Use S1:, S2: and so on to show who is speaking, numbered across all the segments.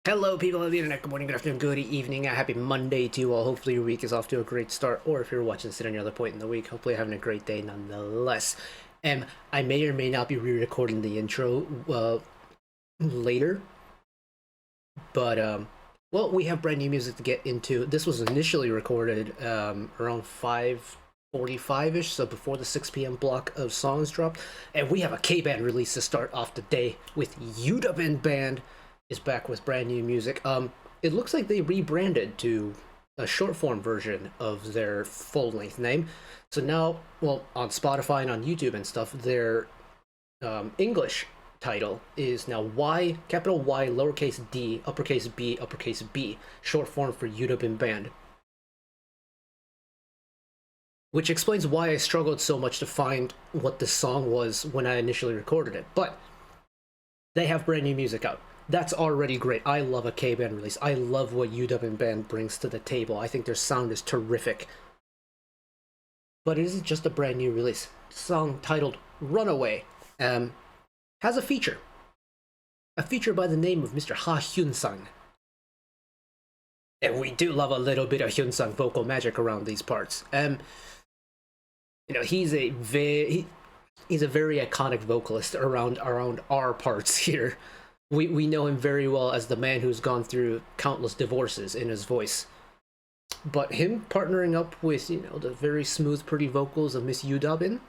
S1: Hello people of the internet, good morning, good afternoon, good evening, a happy Monday to you all. Hopefully your week is off to a great start, or if you're watching this at any other point in the week, hopefully you're having a great day nonetheless. I may or may not be re-recording the intro later, but well, we have brand new music to get into. This was initially recorded around 5:45ish, so before the 6 p.m. block of songs dropped, and we have a K-band release to start off the day with Yuda빈밴드 is back with brand new music. It looks like they rebranded to a short form version of their full length name. So now, well, on Spotify and on YouTube and stuff, their English title is now Y, capital Y, lowercase d, uppercase B, short form for YdBB. Which explains why I struggled so much to find what the song was when I initially recorded it. But they have brand new music out. That's already great. I love a K-band release. I love what Yuda빈밴드 brings to the table. I think their sound is terrific. But it isn't just a brand new release. The song titled RUNAWAY has a feature. A feature by the name of Mr. Hyunsang. And we do love a little bit of Hyunsang vocal magic around these parts. You know, he's a very iconic vocalist around our parts here. We know him very well as the man who's gone through countless divorces in his voice. But him partnering up with, you know, the very smooth, pretty vocals of Miss Yudabin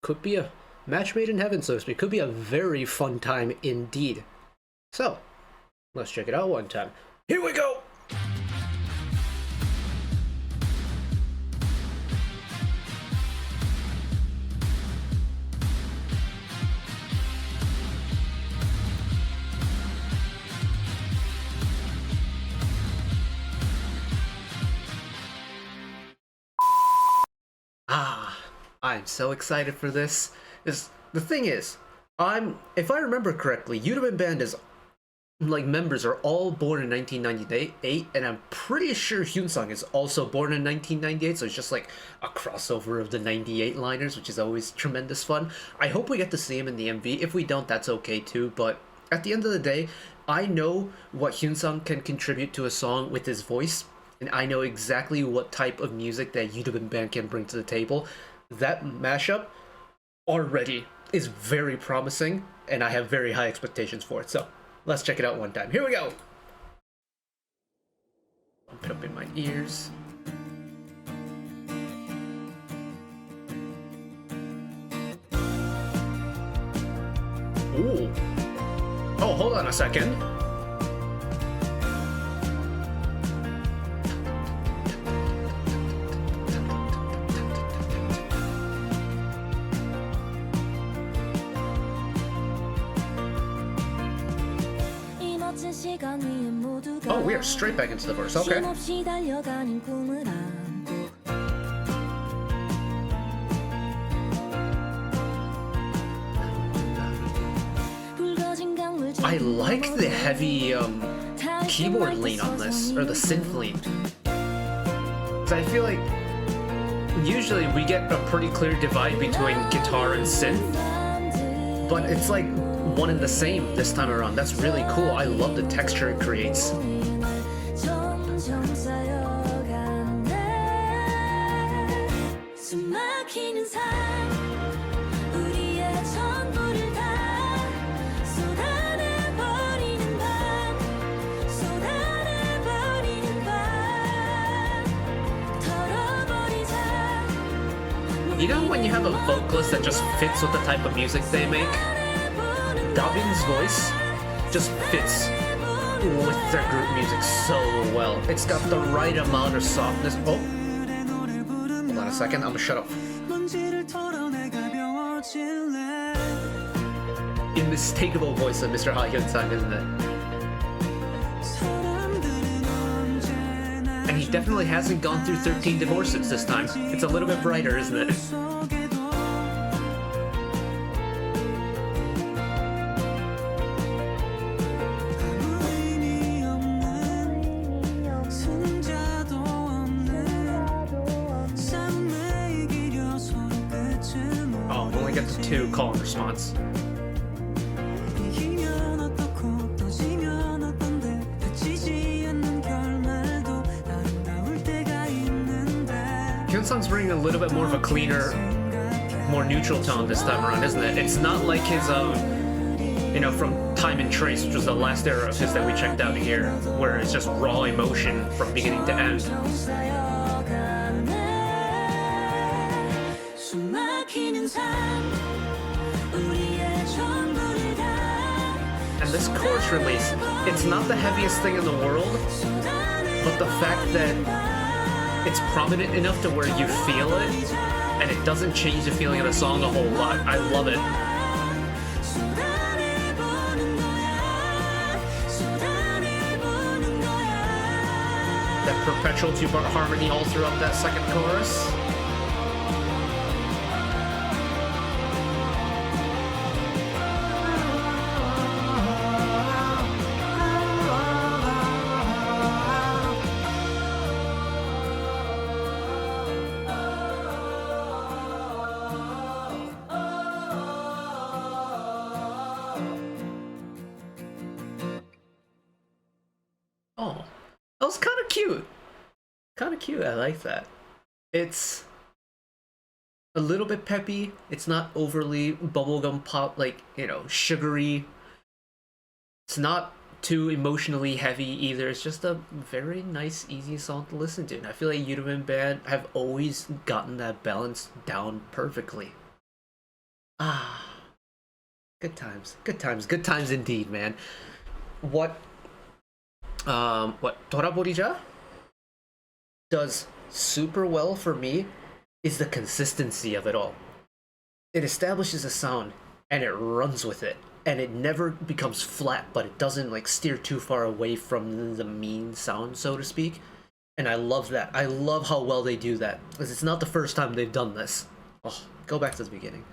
S1: could be a match made in heaven, so to speak. Could be a very fun time indeed. So, let's check it out one time. Here we go! I'm so excited for this. The thing is, if I remember correctly, YdBB is members are all born in 1998, and I'm pretty sure Hyunsang is also born in 1998, so it's just like a crossover of the 98 liners, which is always tremendous fun. I hope we get to see him in the MV. If we don't, that's okay too, but at the end of the day, I know what Hyunsang can contribute to a song with his voice, and I know exactly what type of music that YdBB can bring to the table. That mashup already is very promising, and I have very high expectations for it. So let's check it out one time. Here we go! Pump it up in my ears. Ooh. Oh, hold on a second. Oh, we are straight back into the verse, okay. I like the heavy keyboard lean on this, or the synth lean. So I feel like usually we get a pretty clear divide between guitar and synth, but it's like one and the same this time around. That's really cool. I love the texture it creates. You know when you have a vocalist that just fits with the type of music they make? Dabin's voice just fits with their group music so well. It's got the right amount of softness. Oh, hold on a second, I'm gonna shut up. Unmistakable voice of Mr. Hyunsang, isn't it? And he definitely hasn't gone through 13 divorces this time. It's a little bit brighter, isn't it? Oh, only get the 2 call and response. Hyunsang's bringing a little bit more of a cleaner, more neutral tone this time around, isn't it? It's not like his you know, from Time and Trace, which was the last era of his that we checked out here, where it's just raw emotion from beginning to end. And this chorus release, it's not the heaviest thing in the world, but the fact that it's prominent enough to where you feel it, and it doesn't change the feeling of the song a whole lot. I love it. That perpetual two-part harmony all throughout that second chorus. Oh, that was kind of cute. Kind of cute. I like that. It's a little bit peppy. It's not overly bubblegum pop, like, you know, sugary. It's not too emotionally heavy either. It's just a very nice, easy song to listen to. And I feel like YdBB have always gotten that balance down perfectly. Ah, good times. Good times. Good times indeed, man. What 털어버리자 does super well for me is the consistency of it all. It establishes a sound and it runs with it, and it never becomes flat, but it doesn't like steer too far away from the mean sound, so to speak. And I love that. I love how well they do that, because it's not the first time they've done this. Oh, go back to the beginning.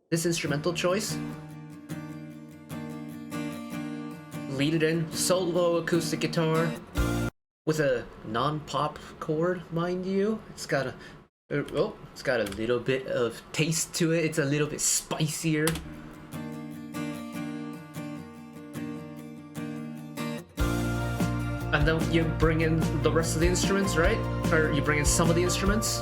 S1: This instrumental choice, lead it in, solo acoustic guitar with a non-pop chord, mind you. It's got a little bit of taste to it. It's a little bit spicier. And then you bring in the rest of the instruments, right? Or you bring in some of the instruments.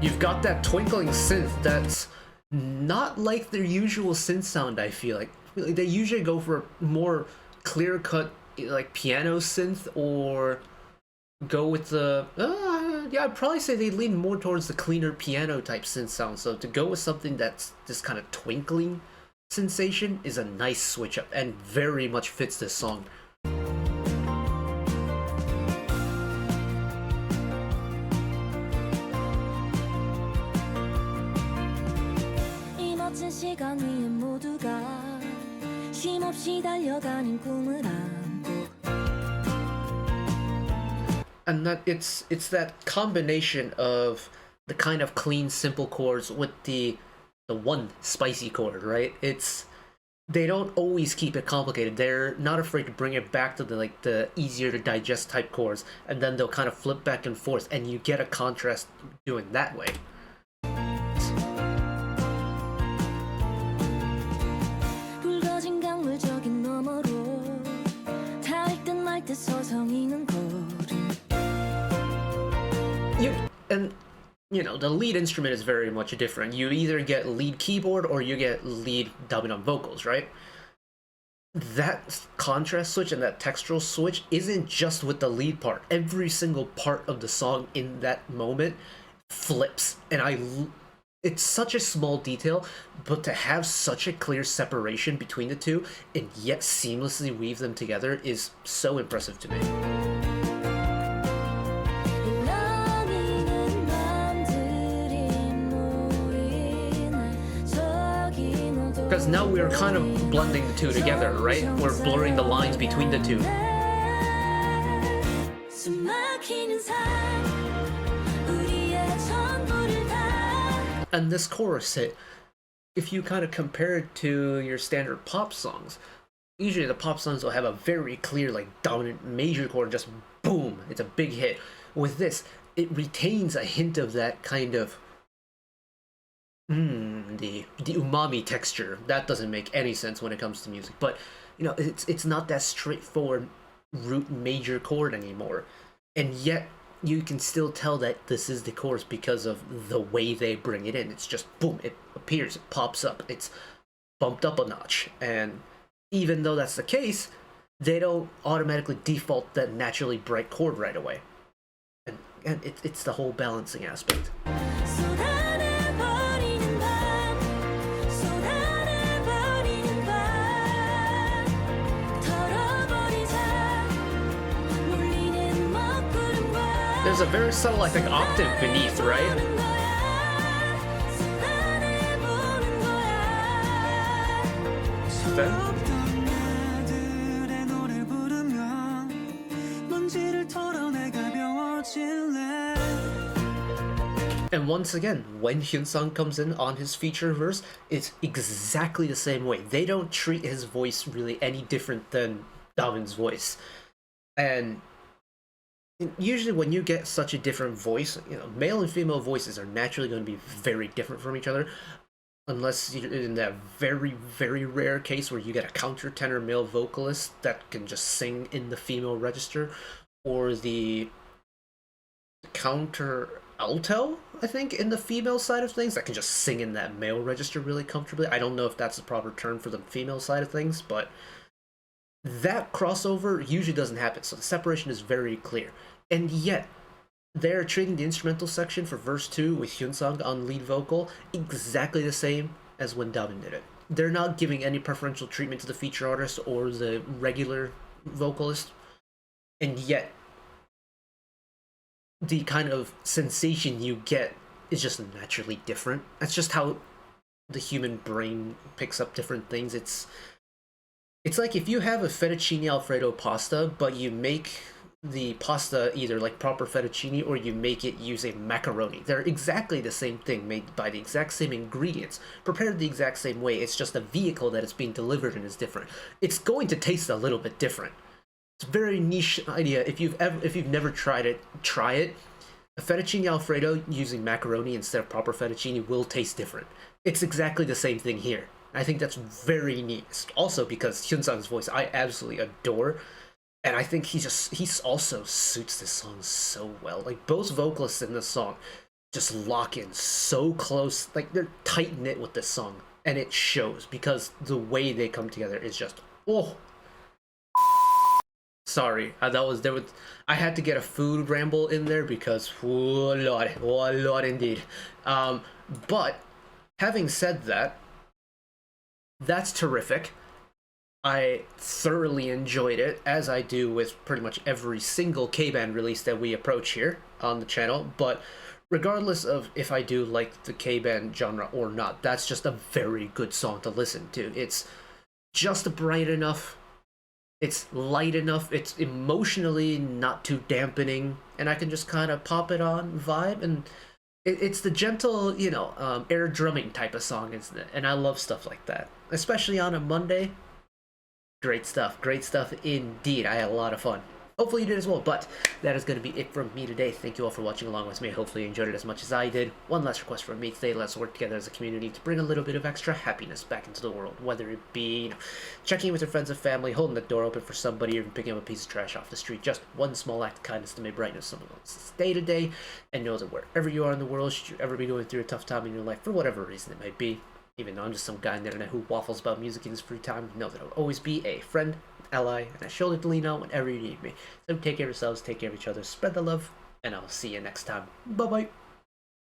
S1: You've got that twinkling synth that's not like their usual synth sound, I feel like. They usually go for more clear-cut, like, piano synth, or go with the... yeah, I'd probably say they lean more towards the cleaner piano-type synth sound. So to go with something that's this kind of twinkling sensation is a nice switch-up, and very much fits this song. And that it's that combination of the kind of clean, simple chords with the one spicy chord, right? They don't always keep it complicated. They're not afraid to bring it back to the easier to digest type chords, and then they'll kind of flip back and forth, and you get a contrast doing that way. And you know, the lead instrument is very much different. You either get lead keyboard or you get lead dominant vocals, right? That contrast switch and that textural switch isn't just with the lead part. Every single part of the song in that moment flips, and it's such a small detail, but to have such a clear separation between the two and yet seamlessly weave them together is so impressive to me. Because now we're kind of blending the two together, right? We're blurring the lines between the two. And this chorus hit, if you kind of compare it to your standard pop songs, usually the pop songs will have a very clear, like, dominant major chord, just boom, it's a big hit. With this, it retains a hint of that kind of the umami texture. That doesn't make any sense when it comes to music, but you know, it's not that straightforward root major chord anymore. and yet you can still tell that this is the chorus because of the way they bring it in. It's just boom, it appears, it pops up, it's bumped up a notch. And even though that's the case, they don't automatically default that naturally bright chord right away. And it's the whole balancing aspect. There's a very subtle, I think, octave beneath, right? And once again, when Hyunsang comes in on his feature verse, it's exactly the same way. They don't treat his voice really any different than Damin's voice. And usually when you get such a different voice, you know, male and female voices are naturally going to be very different from each other. Unless you're in that very, very rare case where you get a countertenor male vocalist that can just sing in the female register, or the counter alto, I think, in the female side of things that can just sing in that male register really comfortably. I don't know if that's the proper term for the female side of things, but that crossover usually doesn't happen, so the separation is very clear. And yet, they're treating the instrumental section for verse 2 with Hyunsang on lead vocal exactly the same as when Damin did it. They're not giving any preferential treatment to the feature artist or the regular vocalist, and yet the kind of sensation you get is just naturally different. That's just how the human brain picks up different things. It's like if you have a fettuccine alfredo pasta, but you make the pasta either like proper fettuccine or you make it using macaroni. They're exactly the same thing, made by the exact same ingredients, prepared the exact same way. It's just the vehicle that it's being delivered in is different. It's going to taste a little bit different. It's a very niche idea. If you've never tried it, try it. A fettuccine alfredo using macaroni instead of proper fettuccine will taste different. It's exactly the same thing here. I think that's very neat. Also because Hyunsang's voice I absolutely adore. And I think he also suits this song so well. Like, both vocalists in this song just lock in so close. Like, they're tight-knit with this song. And it shows, because the way they come together is just, oh. Sorry, I had to get a food ramble in there because, oh lord indeed. But, having said that, that's terrific. I thoroughly enjoyed it, as I do with pretty much every single K-band release that we approach here on the channel, but regardless of if I do like the K-band genre or not, that's just a very good song to listen to. It's just bright enough, it's light enough, it's emotionally not too dampening, and I can just kind of pop it on, vibe, and it's the gentle, you know, air drumming type of song, isn't it? And I love stuff like that, especially on a Monday. Great stuff indeed. I had a lot of fun. Hopefully you did as well, but that is going to be it from me today. Thank you all for watching along with me. Hopefully you enjoyed it as much as I did. One last request from me today: let's work together as a community to bring a little bit of extra happiness back into the world, whether it be, you know, checking in with your friends and family, holding the door open for somebody, or even picking up a piece of trash off the street. Just one small act of kindness to may brighten someone else's day to day. And know that wherever you are in the world, should you ever be going through a tough time in your life, for whatever reason it might be, even though I'm just some guy on the internet who waffles about music in his free time, know that I'll always be a friend, ally, and a shoulder to lean on whenever you need me. So take care of yourselves, take care of each other, spread the love, and I'll see you next time. Bye-bye.